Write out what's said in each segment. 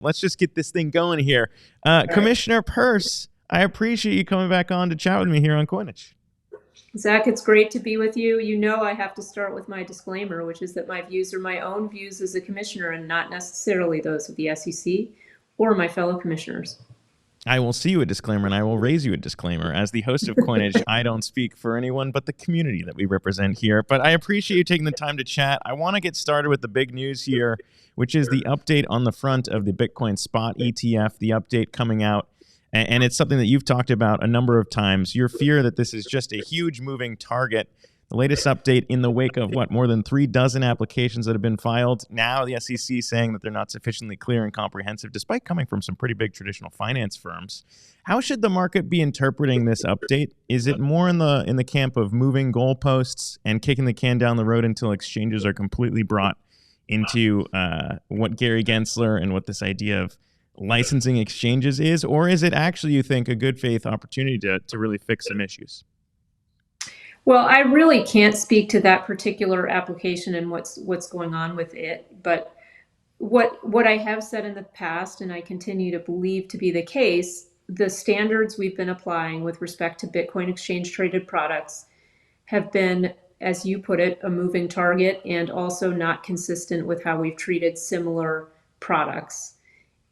Let's just get this thing going here. Commissioner Peirce, I appreciate you coming back on to chat with me here on Coinage. Zach, it's great to be with you. You know I have to start with my disclaimer, which is that my views are my own views as a commissioner and not necessarily those of the SEC or my fellow commissioners. I will see you a disclaimer, and I will raise you a disclaimer. As the host of Coinage, I don't speak for anyone but the community that we represent here. But I appreciate you taking the time to chat. I want to get started with the big news here, which is the update on the front of the Bitcoin spot ETF, the update coming out. And it's something that you've talked about a number of times. Your fear that this is just a huge moving target. The latest update in the wake of, more than 36 applications that have been filed. Now the SEC saying that they're not sufficiently clear and comprehensive, despite coming from some pretty big traditional finance firms. How should the market be interpreting this update? Is it more in the camp of moving goalposts and kicking the can down the road until exchanges are completely brought into what Gary Gensler and what this idea of licensing exchanges is? Or is it actually, you think, a good faith opportunity to really fix some issues? Well, I really can't speak to that particular application and what's going on with it. But what I have said in the past, and I continue to believe to be the case, the standards we've been applying with respect to Bitcoin exchange traded products have been, as you put it, a moving target and also not consistent with how we've treated similar products.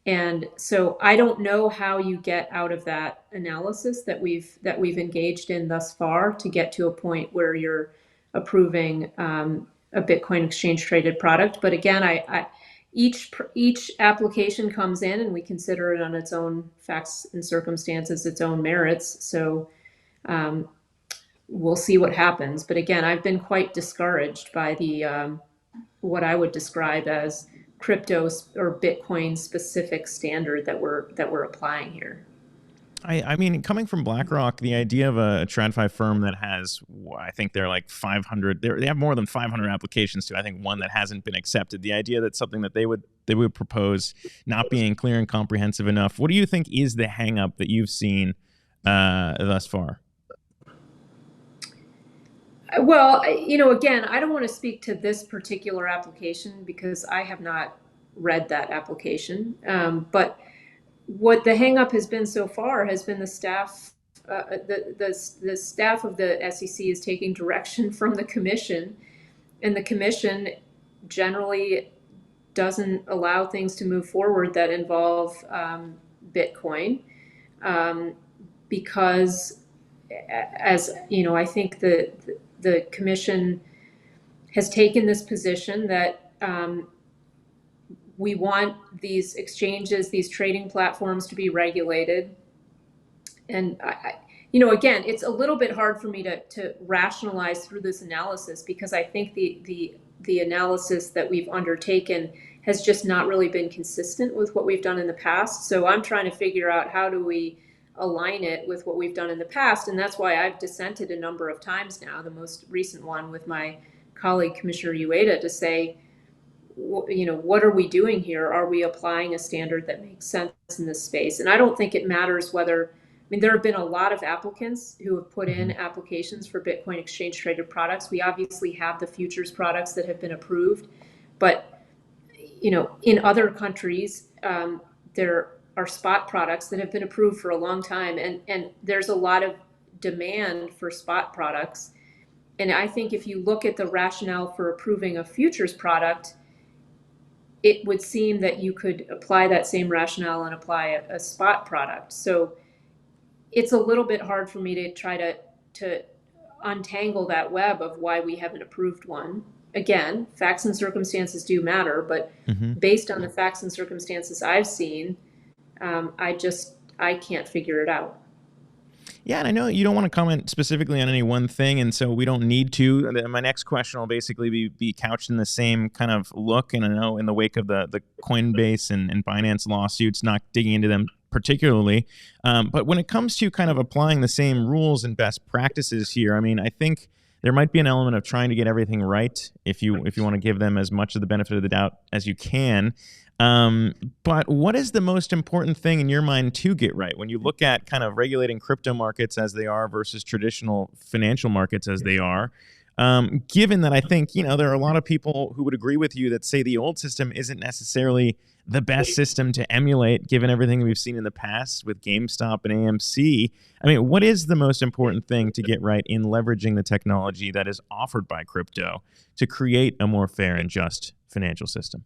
And so I don't know how you get out of that analysis that we've engaged in thus far to get to a point where you're approving a Bitcoin exchange traded product. But again, each application comes in and we consider it on its own facts and circumstances, its own merits. So we'll see what happens. But again, I've been quite discouraged by the what I would describe as crypto or Bitcoin specific standard that we're applying here. I mean, coming from BlackRock, the idea of a TradFi firm that has, I think they're like 500, they have more than 500 applications to, I think, one that hasn't been accepted. The idea that something that they would propose not being clear and comprehensive enough. What do you think is the hang up that you've seen thus far? Well, again, I don't want to speak to this particular application because I have not read that application. But what the hangup has been so far has been the staff. The staff of the SEC is taking direction from the commission, and the commission generally doesn't allow things to move forward that involve Bitcoin because, as you know, I think the commission has taken this position that we want these exchanges, these trading platforms to be regulated. And, again, it's a little bit hard for me to rationalize through this analysis because I think the analysis that we've undertaken has just not really been consistent with what we've done in the past. So I'm trying to figure out how do we align it with what we've done in the past. And that's why I've dissented a number of times now, the most recent one with my colleague, Commissioner Ueda, to say, what are we doing here? Are we applying a standard that makes sense in this space? And I don't think it matters whether, there have been a lot of applicants who have put in applications for Bitcoin exchange traded products. We obviously have the futures products that have been approved, but, in other countries, there are spot products that have been approved for a long time. And there's a lot of demand for spot products. And I think if you look at the rationale for approving a futures product, it would seem that you could apply that same rationale and apply a spot product. So it's a little bit hard for me to try to untangle that web of why we haven't approved one. Again, facts and circumstances do matter, but based on the facts and circumstances I've seen, I can't figure it out. Yeah, and I know you don't want to comment specifically on any one thing, and so we don't need to. My next question will basically be couched in the same kind of look, and I know in the wake of the Coinbase and Binance lawsuits, not digging into them particularly, but when it comes to kind of applying the same rules and best practices here, I think there might be an element of trying to get everything right if you want to give them as much of the benefit of the doubt as you can. But what is the most important thing in your mind to get right when you look at kind of regulating crypto markets as they are versus traditional financial markets as they are? Given that I think, there are a lot of people who would agree with you that say the old system isn't necessarily the best system to emulate, given everything we've seen in the past with GameStop and AMC? I mean, what is the most important thing to get right in leveraging the technology that is offered by crypto to create a more fair and just financial system?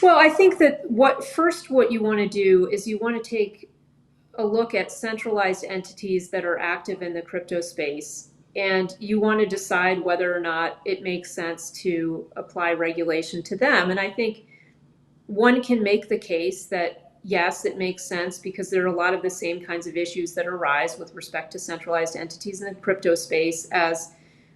Well, I think that what you want to do is you want to take a look at centralized entities that are active in the crypto space, and you want to decide whether or not it makes sense to apply regulation to them. And I think one can make the case that yes, it makes sense because there are a lot of the same kinds of issues that arise with respect to centralized entities in the crypto space as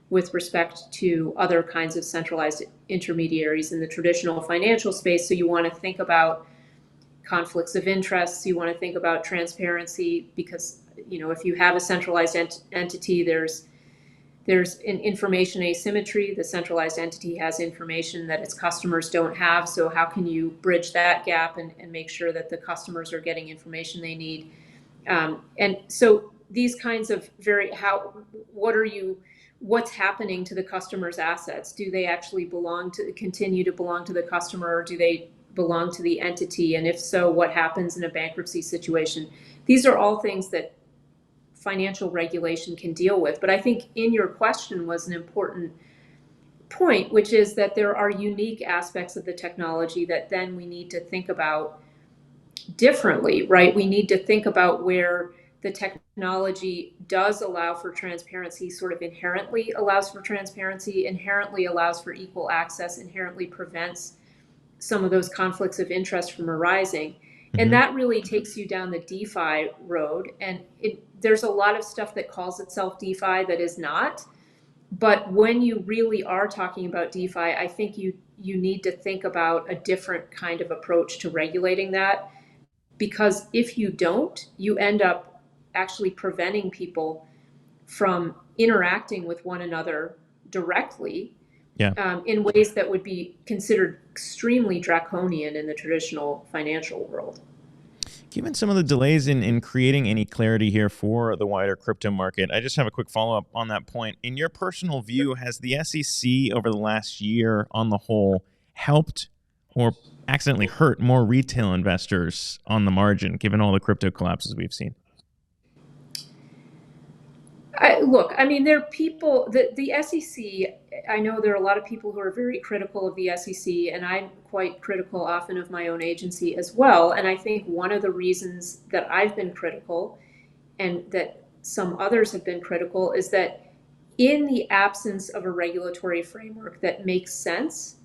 with respect to other kinds of centralized intermediaries in the traditional financial space. So you want to think about conflicts of interests. You want to think about transparency because, if you have a centralized entity, there's an information asymmetry. The centralized entity has information that its customers don't have. So how can you bridge that gap and make sure that the customers are getting information they need? And so these kinds of what's happening to the customer's assets? Do they actually continue to belong to the customer, or do they belong to the entity? And if so, what happens in a bankruptcy situation? These are all things that financial regulation can deal with. But I think in your question was an important point, which is that there are unique aspects of the technology that then we need to think about differently, right? We need to think about where the technology does allow for transparency, sort of inherently allows for transparency, inherently allows for equal access, inherently prevents some of those conflicts of interest from arising. And that really takes you down the DeFi road. And there's a lot of stuff that calls itself DeFi that is not. But when you really are talking about DeFi, I think you need to think about a different kind of approach to regulating that. Because if you don't, you end up actually preventing people from interacting with one another directly in ways that would be considered extremely draconian in the traditional financial world. Given some of the delays in creating any clarity here for the wider crypto market, I just have a quick follow-up on that point. In your personal view, has the SEC over the last year on the whole helped or accidentally hurt more retail investors on the margin, given all the crypto collapses we've seen? There are people, the SEC, I know there are a lot of people who are very critical of the SEC, and I'm quite critical often of my own agency as well. And I think one of the reasons that I've been critical and that some others have been critical is that in the absence of a regulatory framework that makes sense,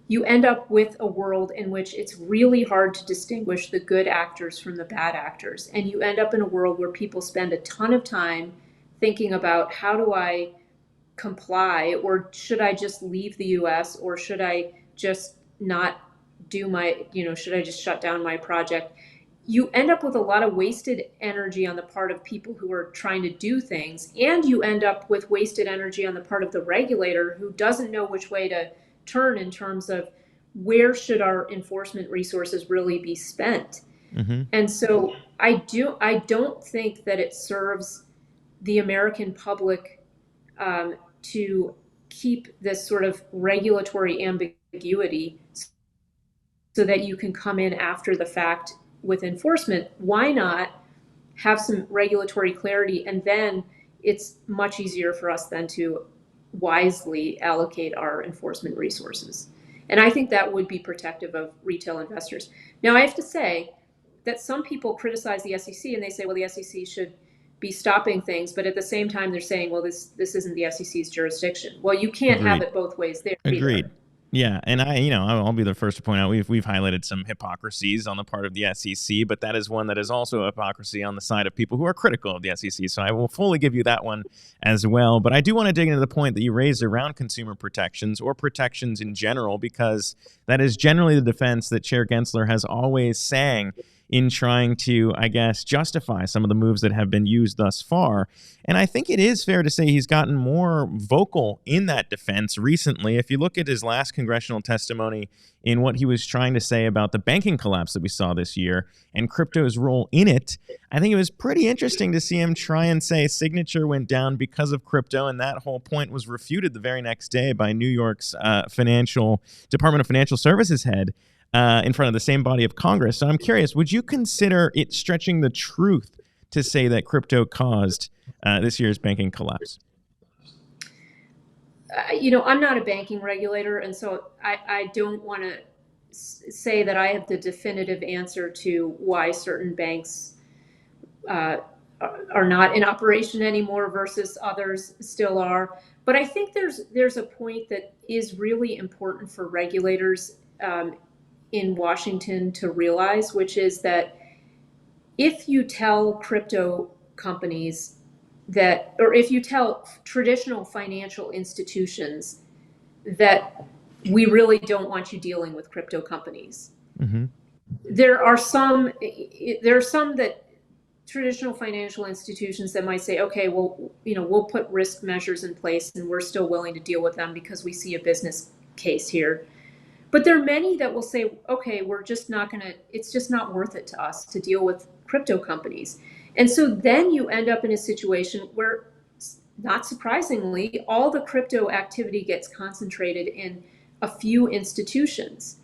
you end up with a world in which it's really hard to distinguish the good actors from the bad actors. And you end up in a world where people spend a ton of time thinking about how do I comply, or should I just leave the US, or should I just not do should I just shut down my project? You end up with a lot of wasted energy on the part of people who are trying to do things, and you end up with wasted energy on the part of the regulator who doesn't know which way to turn in terms of where should our enforcement resources really be spent. And so I don't think that it serves the American public to keep this sort of regulatory ambiguity so that you can come in after the fact with enforcement. Why not have some regulatory clarity, and then it's much easier for us then to wisely allocate our enforcement resources. And I think that would be protective of retail investors. Now, I have to say that some people criticize the SEC and they say, well, the SEC should be stopping things, but at the same time they're saying, well, this isn't the SEC's jurisdiction. Well, you can't have it both ways there. Agreed. Either. Yeah, and I'll be the first to point out we've highlighted some hypocrisies on the part of the SEC, but that is one that is also a hypocrisy on the side of people who are critical of the SEC. So I will fully give you that one as well. But I do want to dig into the point that you raised around consumer protections or protections in general, because that is generally the defense that Chair Gensler has always sang in trying to, I guess, justify some of the moves that have been used thus far. And I think it is fair to say he's gotten more vocal in that defense recently. If you look at his last congressional testimony in what he was trying to say about the banking collapse that we saw this year and crypto's role in it, I think it was pretty interesting to see him try and say Signature went down because of crypto, and that whole point was refuted the very next day by New York's Department of Financial Services head, in front of the same body of Congress. So I'm curious, would you consider it stretching the truth to say that crypto caused this year's banking collapse? I'm not a banking regulator, and so I don't want to say that I have the definitive answer to why certain banks are not in operation anymore versus others still are. But I think there's a point that is really important for regulators in Washington to realize, which is that if you tell crypto companies that, or if you tell traditional financial institutions that we really don't want you dealing with crypto companies, Mm-hmm. there are some that traditional financial institutions that might say, okay, well, we'll put risk measures in place and we're still willing to deal with them because we see a business case here. But there are many that will say, okay, we're just not going to, it's just not worth it to us to deal with crypto companies. And so then you end up in a situation where, not surprisingly, all the crypto activity gets concentrated in a few institutions.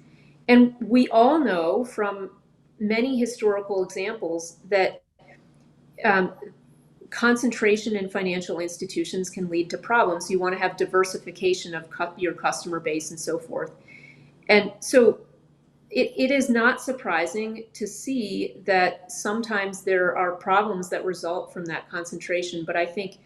And we all know from many historical examples that concentration in financial institutions can lead to problems. You want to have diversification of your customer base and so forth. And so it is not surprising to see that sometimes there are problems that result from that concentration. But I think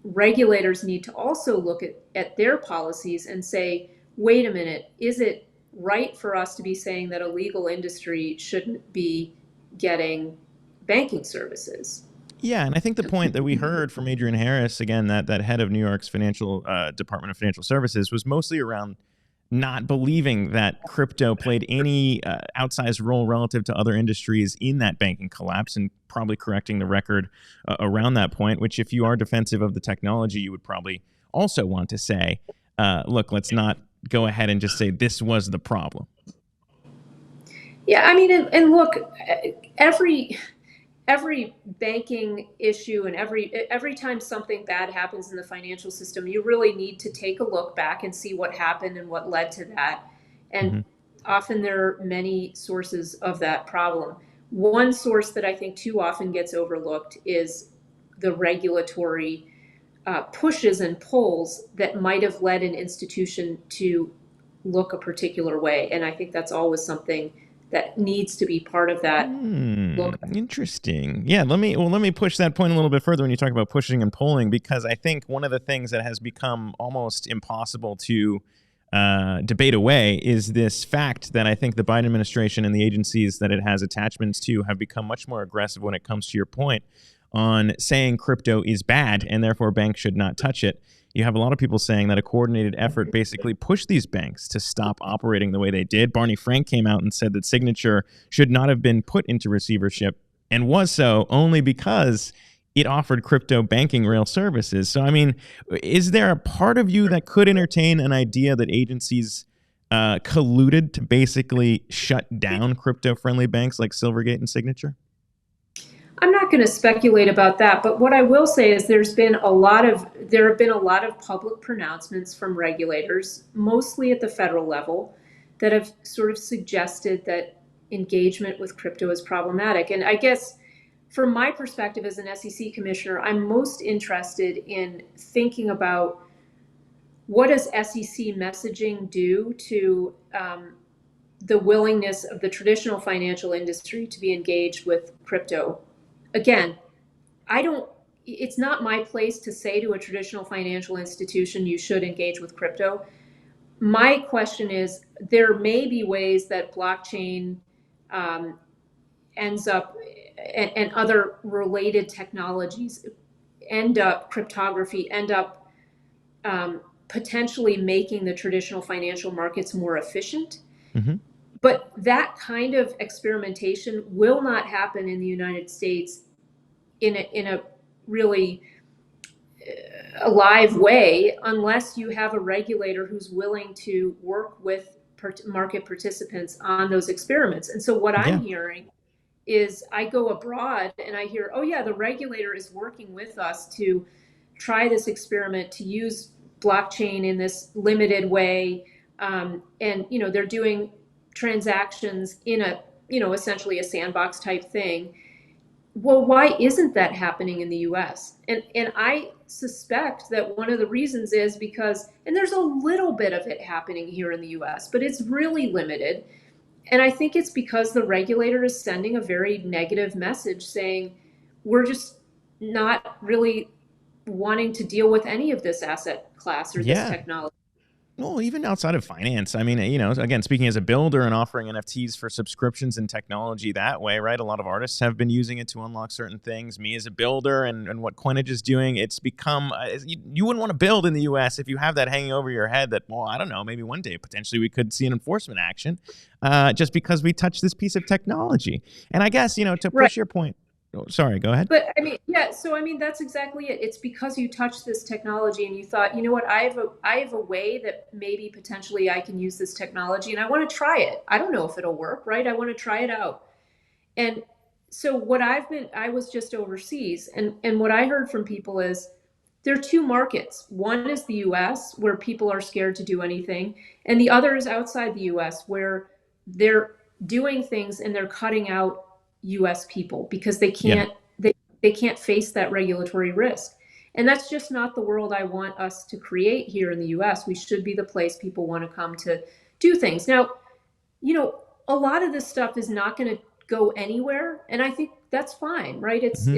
regulators need to also look at their policies and say, wait a minute, is it right for us to be saying that a legal industry shouldn't be getting banking services? Yeah, and I think the point that we heard from Adrian Harris, again, that head of New York's financial Department of Financial Services, was mostly around not believing that crypto played any outsized role relative to other industries in that banking collapse, and probably correcting the record around that point, which, if you are defensive of the technology, you would probably also want to say, look, let's not go ahead and just say this was the problem. Yeah, I mean, and look, every banking issue and every time something bad happens in the financial system, you really need to take a look back and see what happened and what led to that. And often there are many sources of that problem. One source that I think too often gets overlooked is the regulatory pushes and pulls that might have led an institution to look a particular way. And I think that's always something that needs to be part of that. Interesting. Yeah, let me push that point a little bit further when you talk about pushing and pulling, because I think one of the things that has become almost impossible to debate away is this fact that I think the Biden administration and the agencies that it has attachments to have become much more aggressive when it comes to your point on saying crypto is bad and therefore banks should not touch it. You have a lot of people saying that a coordinated effort basically pushed these banks to stop operating the way they did. Barney Frank came out and said that Signature should not have been put into receivership, and was so only because it offered crypto banking rail services. So, I mean, is there a part of you that could entertain an idea that agencies colluded to basically shut down crypto-friendly banks like Silvergate and Signature? I'm not going to speculate about that, but what I will say is there have been a lot of public pronouncements from regulators, mostly at the federal level, that have sort of suggested that engagement with crypto is problematic. And I guess from my perspective as an SEC commissioner, I'm most interested in thinking about what does SEC messaging do to the willingness of the traditional financial industry to be engaged with crypto. Again, it's not my place to say to a traditional financial institution, you should engage with crypto. My question is, there may be ways that blockchain ends up, and other related technologies cryptography end up potentially making the traditional financial markets more efficient. Mm-hmm. But that kind of experimentation will not happen in the United States in a really alive way unless you have a regulator who's willing to work with market participants on those experiments. And so what I'm hearing is I go abroad and I hear, oh yeah, the regulator is working with us to try this experiment to use blockchain in this limited way. And they're doing transactions in a, essentially a sandbox type thing. Well, why isn't that happening in the US? And I suspect that one of the reasons is because, and there's a little bit of it happening here in the US, but it's really limited. And I think it's because the regulator is sending a very negative message saying, we're just not really wanting to deal with any of this asset class or this Yeah. technology. Well, even outside of finance, I mean, again, speaking as a builder and offering NFTs for subscriptions and technology that way, right? A lot of artists have been using it to unlock certain things. Me as a builder and what Coinage is doing, it's become, you wouldn't want to build in the US if you have that hanging over your head that, well, I don't know, maybe one day potentially we could see an enforcement action just because we touched this piece of technology. And I guess, to push your point. Oh, sorry, go ahead. But I mean, yeah, so I mean, that's exactly it. It's because you touched this technology and you thought, you know what, I have a way that maybe potentially I can use this technology and I want to try it. I don't know if it'll work, right? I want to try it out. And so I was just overseas, and what I heard from people is there are two markets. One is the US, where people are scared to do anything, and the other is outside the US, where they're doing things and they're cutting out US people because they can't they can't face that regulatory risk. And that's just not the world I want us to create here in the US. We should be the place people want to come to do things. Now, a lot of this stuff is not going to go anywhere, and I think that's fine, right? It's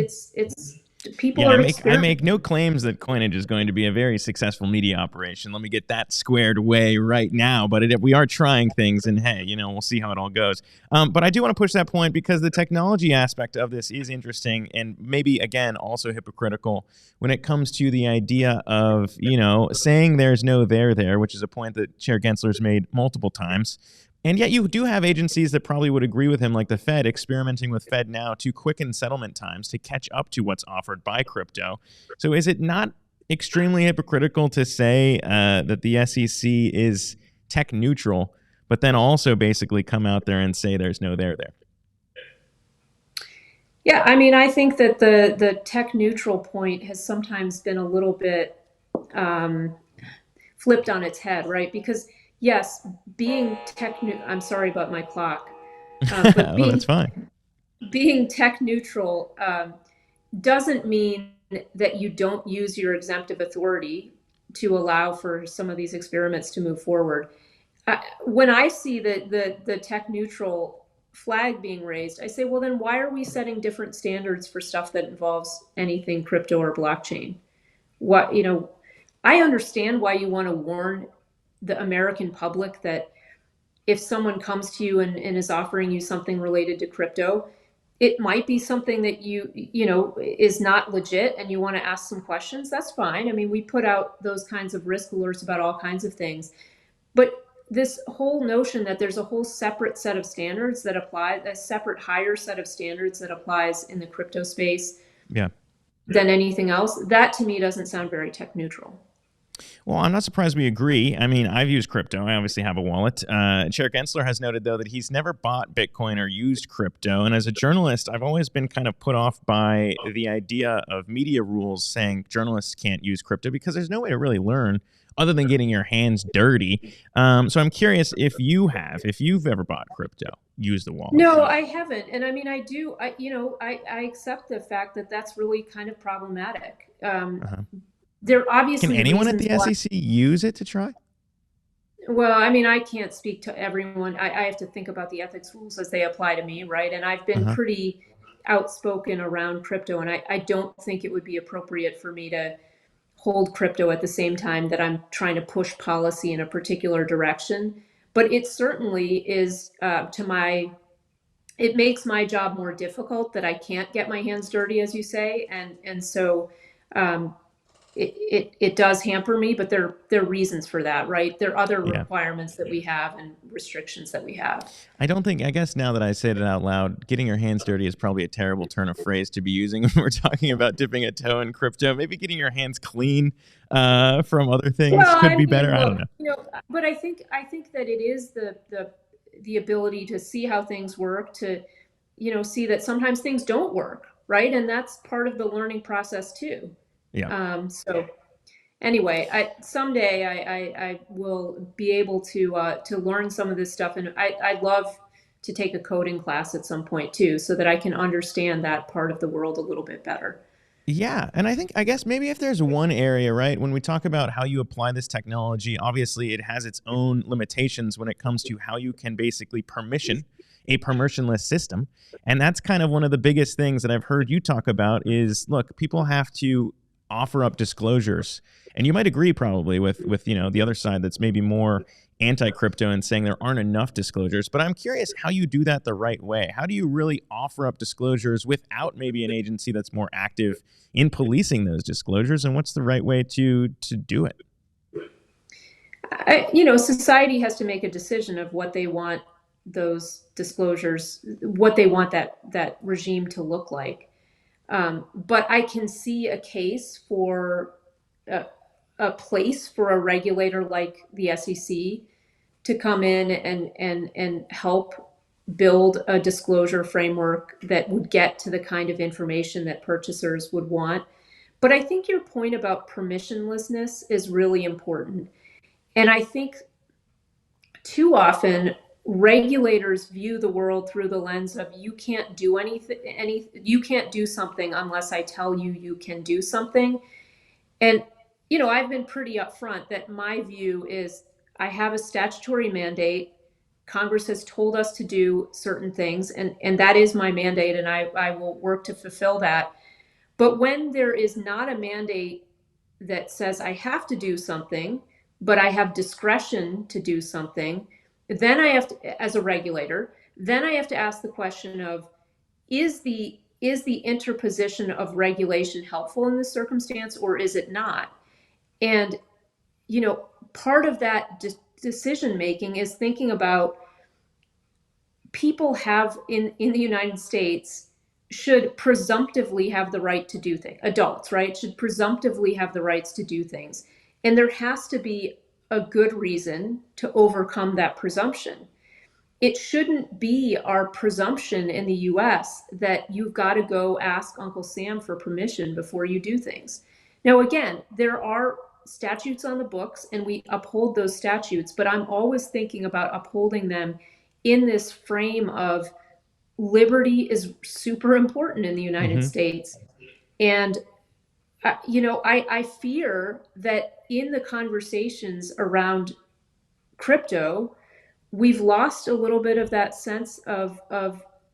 people are I make no claims that Coinage is going to be a very successful media operation. Let me get that squared away right now. But we are trying things, and hey, we'll see how it all goes. But I do want to push that point because the technology aspect of this is interesting and maybe, again, also hypocritical when it comes to the idea of, saying there's no there, which is a point that Chair Gensler's made multiple times. And yet you do have agencies that probably would agree with him, like the Fed, experimenting with FedNow to quicken settlement times to catch up to what's offered by crypto. So is it not extremely hypocritical to say that the SEC is tech neutral, but then also basically come out there and say there's no there? Yeah, I mean, I think that the tech neutral point has sometimes been a little bit flipped on its head, right? Because yes, being I'm sorry about my clock, but that's fine. Being tech neutral doesn't mean that you don't use your exemptive authority to allow for some of these experiments to move forward. When I see the tech neutral flag being raised, I say, well, then why are we setting different standards for stuff that involves anything crypto or blockchain? I understand why you want to warn the American public that if someone comes to you and is offering you something related to crypto, it might be something that is not legit and you want to ask some questions. That's fine. I mean, we put out those kinds of risk alerts about all kinds of things. But this whole notion that there's a whole separate set of standards that apply, a separate higher set of standards that applies in the crypto space than anything else, that to me doesn't sound very tech neutral. Well, I'm not surprised we agree. I mean, I've used crypto. I obviously have a wallet. Chair Gensler has noted, though, that he's never bought Bitcoin or used crypto. And as a journalist, I've always been kind of put off by the idea of media rules saying journalists can't use crypto because there's no way to really learn other than getting your hands dirty. So I'm curious if you've ever bought crypto, used the wallet. No, I haven't. And I mean, I do, I accept the fact that that's really kind of problematic. There obviously can anyone at the SEC use it to try? Well, I mean, I can't speak to everyone. I have to think about the ethics rules as they apply to me, right? And I've been pretty outspoken around crypto, and I don't think it would be appropriate for me to hold crypto at the same time that I'm trying to push policy in a particular direction. But it certainly is it makes my job more difficult that I can't get my hands dirty, as you say, and so it does hamper me, but there are reasons for that, right? There are other requirements that we have and restrictions that we have. I guess now that I said it out loud, getting your hands dirty is probably a terrible turn of phrase to be using when we're talking about dipping a toe in crypto. Maybe getting your hands clean from other things could be better. I don't know. But I think that it is the ability to see how things work, to see that sometimes things don't work, right? And that's part of the learning process too. Yeah. So anyway, someday I will be able to learn some of this stuff, and I'd love to take a coding class at some point too, so that I can understand that part of the world a little bit better. Yeah, and I guess maybe if there's one area, right, when we talk about how you apply this technology, obviously it has its own limitations when it comes to how you can basically permission a permissionless system. And that's kind of one of the biggest things that I've heard you talk about is, look, people have to offer up disclosures. And you might agree probably with the other side that's maybe more anti-crypto and saying there aren't enough disclosures. But I'm curious how you do that the right way. How do you really offer up disclosures without maybe an agency that's more active in policing those disclosures, and what's the right way to do it? Society has to make a decision of what they want those disclosures, what they want that regime to look like. But I can see a case for a place for a regulator like the SEC to come in and help build a disclosure framework that would get to the kind of information that purchasers would want. But I think your point about permissionlessness is really important. And I think too often regulators view the world through the lens of you can't do you can't do something unless I tell you you can do something. And I've been pretty upfront that my view is I have a statutory mandate. Congress has told us to do certain things, and that is my mandate, and I will work to fulfill that. But when there is not a mandate that says I have to do something, but I have discretion to do something, then I have to, as a regulator, then I have to ask the question of, is the interposition of regulation helpful in this circumstance, or is it not? And part of that decision making is thinking about people have in the United States should presumptively have the right to do things. Adults, right, should presumptively have the rights to do things. And there has to be a good reason to overcome that presumption. It shouldn't be our presumption in the US that you've got to go ask Uncle Sam for permission before you do things. Now, again, there are statutes on the books and we uphold those statutes, but I'm always thinking about upholding them in this frame of liberty is super important in the United States. And, I fear that in the conversations around crypto, we've lost a little bit of that sense of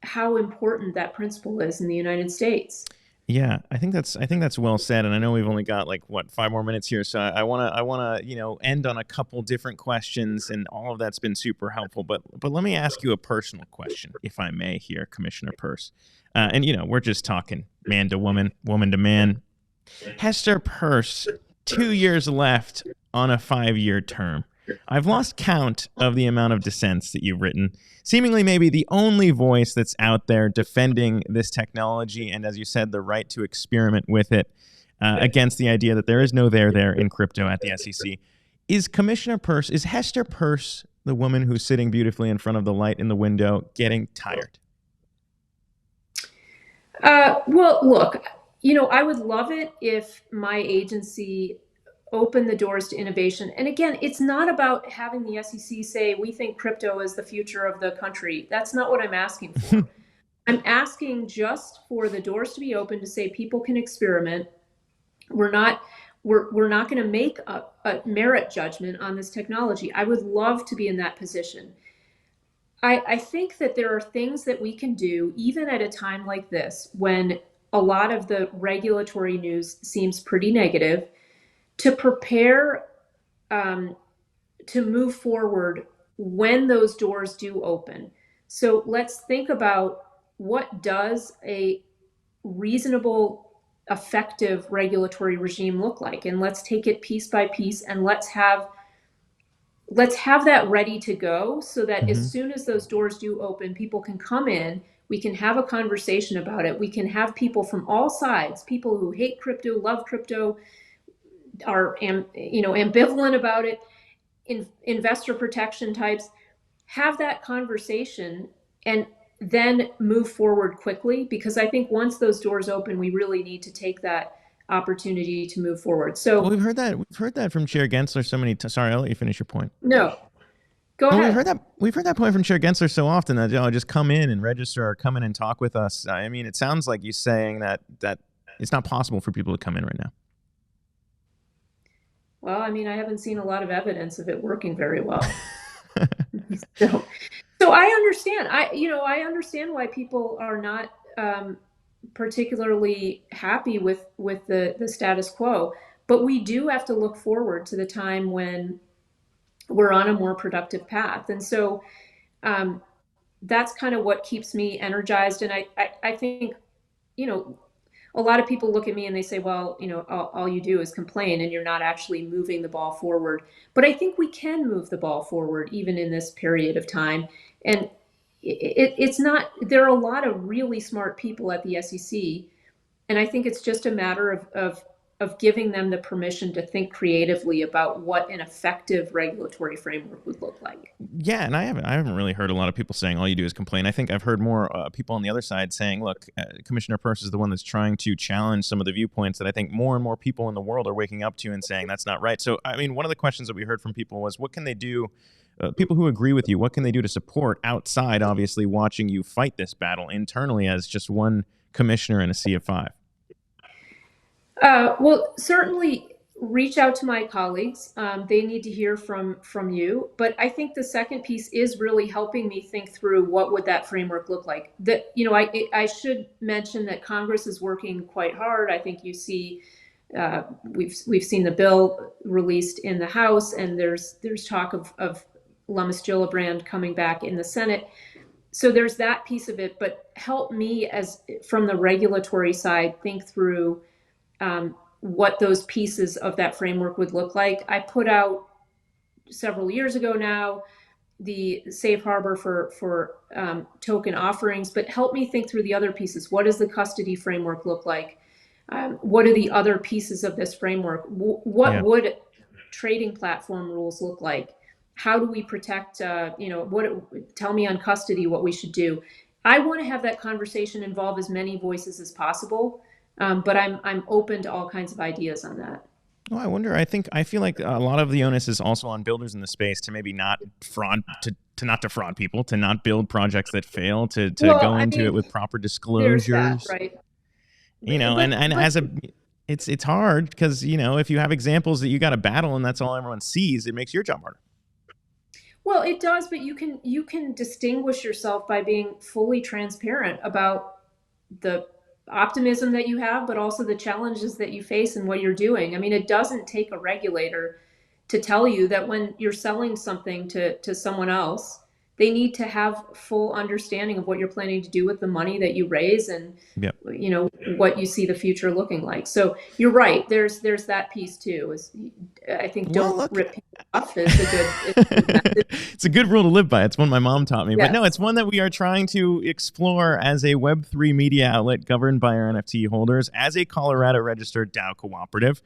how important that principle is in the United States. Yeah, I think that's well said, and I know we've only got like 5 more minutes here, so I wanna end on a couple different questions, and all of that's been super helpful. But let me ask you a personal question, if I may, here, Commissioner Peirce. And we're just talking man to woman, woman to man. Hester Peirce, 2 years left on a 5-year term. I've lost count of the amount of dissents that you've written. Seemingly maybe the only voice that's out there defending this technology and, as you said, the right to experiment with it against the idea that there is no there in crypto at the SEC. Is Hester Peirce, the woman who's sitting beautifully in front of the light in the window, getting tired? Well, look, I would love it if my agency opened the doors to innovation. And again, it's not about having the SEC say, we think crypto is the future of the country. That's not what I'm asking for. I'm asking just for the doors to be open to say people can experiment. We're not going to make a merit judgment on this technology. I would love to be in that position. I think that there are things that we can do, even at a time like this, when a lot of the regulatory news seems pretty negative, to prepare to move forward when those doors do open. So let's think about what does a reasonable, effective regulatory regime look like, and let's take it piece by piece, and let's have that ready to go so that as soon as those doors do open, people can come in, we can have a conversation about it. We can have people from all sides, people who hate crypto, love crypto, are ambivalent about it, investor protection types, have that conversation and then move forward quickly, because I think once those doors open, we really need to take that opportunity to move forward. Well, So we've heard that. We've heard that from Chair Gensler so many times. Sorry, I'll let you finish your point. no, go Well, ahead. we've heard that point from Chair Gensler so often that just come in and register or come in and talk with us. I mean, it sounds like you're saying that it's not possible for people to come in right now. Well, I mean, I haven't seen a lot of evidence of it working very well. So I understand. I understand why people are not particularly happy with the status quo. But we do have to look forward to the time when we're on a more productive path. And so that's kind of what keeps me energized. And I think, a lot of people look at me and they say, well, all you do is complain and you're not actually moving the ball forward. But I think we can move the ball forward even in this period of time. And it's not, there are a lot of really smart people at the SEC. And I think it's just a matter of giving them the permission to think creatively about what an effective regulatory framework would look like. Yeah, and I haven't really heard a lot of people saying all you do is complain. I think I've heard more people on the other side saying, look, Commissioner Peirce is the one that's trying to challenge some of the viewpoints that I think more and more people in the world are waking up to and saying that's not right. So, I mean, one of the questions that we heard from people was, what can they do? People who agree with you, what can they do to support outside, obviously, watching you fight this battle internally as just one commissioner in a sea of five? Well, certainly reach out to my colleagues. They need to hear from you. But I think the second piece is really helping me think through what would that framework look like. I should mention that Congress is working quite hard. I think you see we've seen the bill released in the House, and there's talk of Lemus Gillibrand coming back in the Senate. So there's that piece of it. But help me, as from the regulatory side, think through what those pieces of that framework would look like. I put out several years ago now the safe harbor for token offerings, but help me think through the other pieces. What does the custody framework look like? What are the other pieces of this framework? What would trading platform rules look like? How do we protect, tell me on custody what we should do. I want to have that conversation involve as many voices as possible. But I'm open to all kinds of ideas on that. Well, I feel like a lot of the onus is also on builders in the space to maybe not fraud, to not defraud people, to not build projects that fail, to go into it with proper disclosures. There's that, right? It's hard because, if you have examples that you got to battle and that's all everyone sees, it makes your job harder. Well, it does, but you can distinguish yourself by being fully transparent about the optimism that you have, but also the challenges that you face and what you're doing. I mean, it doesn't take a regulator to tell you that when you're selling something to someone else, they need to have full understanding of what you're planning to do with the money that you raise and what you see the future looking like. So you're right. There's that piece too. I think don't rip people off. It's a good rule to live by. It's one my mom taught me. Yes. But no, it's one that we are trying to explore as a Web3 media outlet governed by our NFT holders, as a Colorado registered DAO cooperative,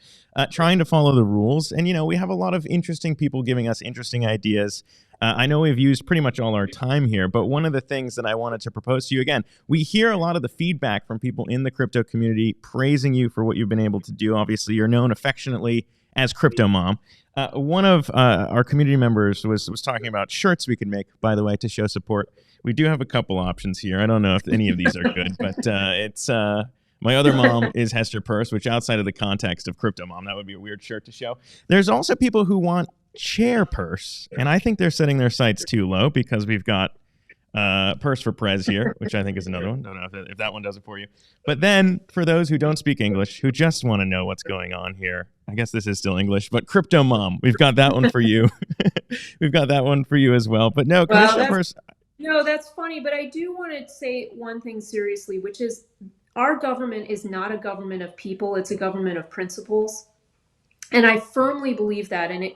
trying to follow the rules. And, we have a lot of interesting people giving us interesting ideas. I know we've used pretty much all our time here, but one of the things that I wanted to propose to you, again, we hear a lot of the feedback from people in the crypto community praising you for what you've been able to do. Obviously, you're known affectionately as Crypto Mom. One of our community members was talking about shirts we could make, by the way, to show support. We do have a couple options here. I don't know if any of these are good, but it's... My other mom is Hester Peirce, which outside of the context of Crypto Mom, that would be a weird shirt to show. There's also people who want Chair Peirce, and I think they're setting their sights too low because we've got Peirce for Prez here, which I think is another one. Don't know if that one does it for you. But then for those who don't speak English, who just want to know what's going on here, I guess this is still English, but Crypto Mom, we've got that one for you. We've got that one for you as well. But no, Commissioner Peirce. No, that's funny, but I do want to say one thing seriously, which is our government is not a government of people, it's a government of principles. And I firmly believe that. And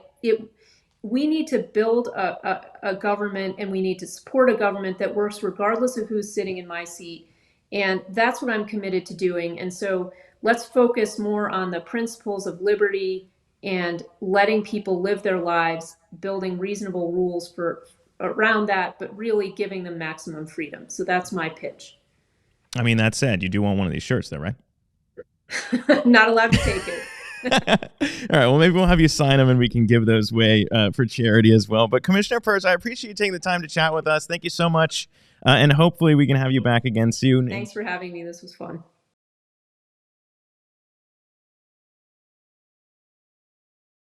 we need to build a government, and we need to support a government that works regardless of who's sitting in my seat. And that's what I'm committed to doing. And so let's focus more on the principles of liberty and letting people live their lives, building reasonable rules around that, but really giving them maximum freedom. So that's my pitch. I mean, that said, you do want one of these shirts though, right? Not allowed to take it. All right. Well, maybe we'll have you sign them and we can give those away for charity as well. But Commissioner Peirce, I appreciate you taking the time to chat with us. Thank you so much. And hopefully we can have you back again soon. Thanks for having me. This was fun.